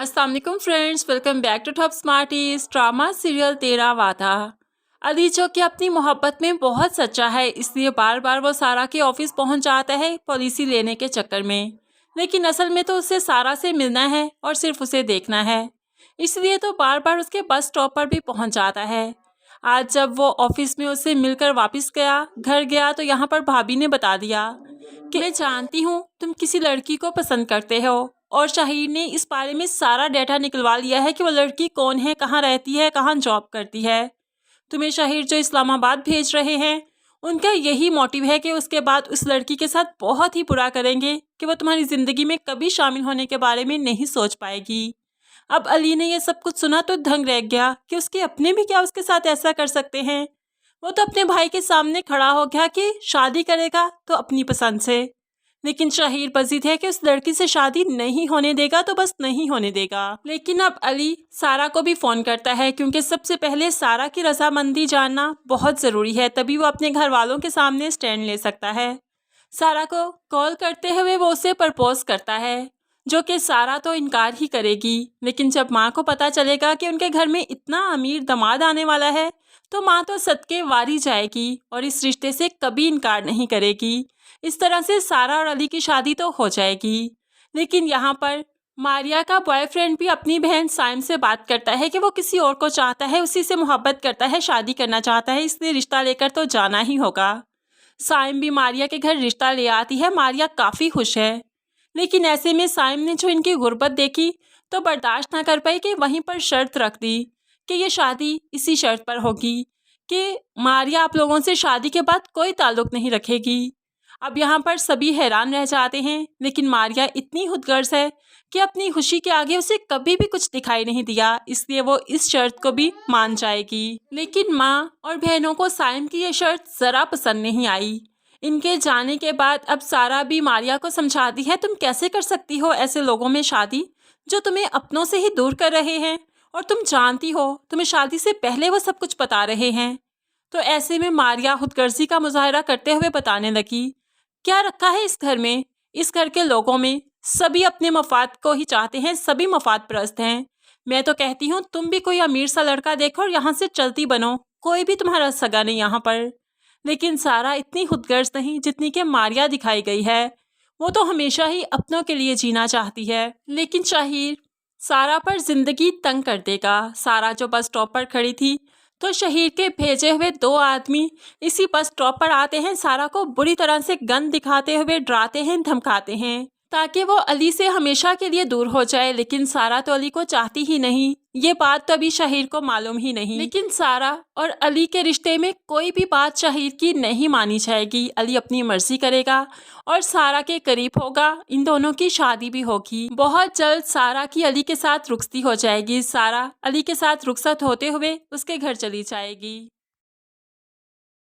अस्सलाम वालेकुम friends, welcome back to Top Smarties. Drama serial तेरा वादा। अली जो कि अपनी मोहब्बत में बहुत सच्चा है, इसलिए बार बार वो सारा के ऑफिस पहुंच जाता है पॉलिसी लेने के चक्कर में। लेकिन असल में तो उसे सारा से मिलना है और सिर्फ उसे देखना है, इसलिए तो बार बार उसके बस स्टॉप पर भी पहुंच जाता है। आज जब वो ऑफिस में उससे मिलकर वापस घर गया तो यहाँ पर भाभी ने बता दिया कि मैं जानती हूँ तुम किसी लड़की को पसंद करते हो, और शाहिर ने इस बारे में सारा डेटा निकलवा लिया है कि वो लड़की कौन है, कहाँ रहती है, कहाँ जॉब करती है। तुम्हें शाहिर जो इस्लामाबाद भेज रहे हैं, उनका यही मोटिव है कि उसके बाद उस लड़की के साथ बहुत ही बुरा करेंगे कि वो तुम्हारी ज़िंदगी में कभी शामिल होने के बारे में नहीं सोच पाएगी। अब अली ने यह सब कुछ सुना तो दंग रह गया कि उसके अपने भी क्या उसके साथ ऐसा कर सकते हैं। वो तो अपने भाई के सामने खड़ा हो गया कि शादी करेगा तो अपनी पसंद से, लेकिन शाहिर बज़िद है कि उस लड़की से शादी नहीं होने देगा तो बस नहीं होने देगा। लेकिन अब अली सारा को भी फ़ोन करता है, क्योंकि सबसे पहले सारा की रजामंदी जानना बहुत ज़रूरी है, तभी वो अपने घर वालों के सामने स्टैंड ले सकता है। सारा को कॉल करते हुए वो उसे प्रपोज करता है, जो कि सारा तो इनकार ही करेगी। लेकिन जब माँ को पता चलेगा कि उनके घर में इतना अमीर दामाद आने वाला है, तो माँ तो सदके वारी जाएगी और इस रिश्ते से कभी इनकार नहीं करेगी। इस तरह से सारा और अली की शादी तो हो जाएगी। लेकिन यहाँ पर मारिया का बॉयफ्रेंड भी अपनी बहन साइम से बात करता है कि वो किसी और को चाहता है, उसी से मोहब्बत करता है, शादी करना चाहता है, इसलिए रिश्ता लेकर तो जाना ही होगा। साइम भी मारिया के घर रिश्ता ले आती है। मारिया काफ़ी खुश है, लेकिन ऐसे में साइम ने जो इनकी गुर्बत देखी तो बर्दाश्त ना कर पाई कि वहीं पर शर्त रख दी कि ये शादी इसी शर्त पर होगी कि मारिया आप लोगों से शादी के बाद कोई ताल्लुक़ नहीं रखेगी। अब यहाँ पर सभी हैरान रह जाते हैं, लेकिन मारिया इतनी खुदगर्ज है कि अपनी खुशी के आगे उसे कभी भी कुछ दिखाई नहीं दिया, इसलिए वो इस शर्त को भी मान जाएगी। लेकिन माँ और बहनों को साइम की ये शर्त ज़रा पसंद नहीं आई। इनके जाने के बाद अब सारा भी मारिया को समझाती है, तुम कैसे कर सकती हो ऐसे लोगों में शादी जो तुम्हें अपनों से ही दूर कर रहे हैं, और तुम जानती हो तुम्हें शादी से पहले वो सब कुछ बता रहे हैं। तो ऐसे में मारिया खुदगर्जी का मुजाहरा करते हुए बताने लगी, क्या रखा है इस घर में, इस घर के लोगों में सभी अपने मफाद को ही चाहते हैं, सभी मफाद परस्त हैं। मैं तो कहती हूँ तुम भी कोई अमीर सा लड़का देखो और यहाँ से चलती बनो, कोई भी तुम्हारा सगा नहीं यहाँ पर। लेकिन सारा इतनी खुदगर्ज नहीं जितनी कि मारिया दिखाई गई है। वो तो हमेशा ही अपनों के लिए जीना चाहती है। लेकिन शाहिर सारा पर जिंदगी तंग कर देगा। सारा जो बस स्टॉप पर खड़ी थी तो शहीर के भेजे हुए 2 आदमी इसी बस स्टॉप पर आते हैं, सारा को बुरी तरह से गन दिखाते हुए डराते हैं, धमकाते हैं ताकि वो अली से हमेशा के लिए दूर हो जाए। लेकिन सारा तो अली को चाहती ही नहीं, ये बात तो अभी शहीर को मालूम ही नहीं। लेकिन सारा और अली के रिश्ते में कोई भी बात शहीर की नहीं मानी जाएगी। अली अपनी मर्जी करेगा और सारा के करीब होगा, इन दोनों की शादी भी होगी। बहुत जल्द सारा की अली के साथ रुखसती हो जाएगी। सारा अली के साथ रुखसत होते हुए उसके घर चली जाएगी।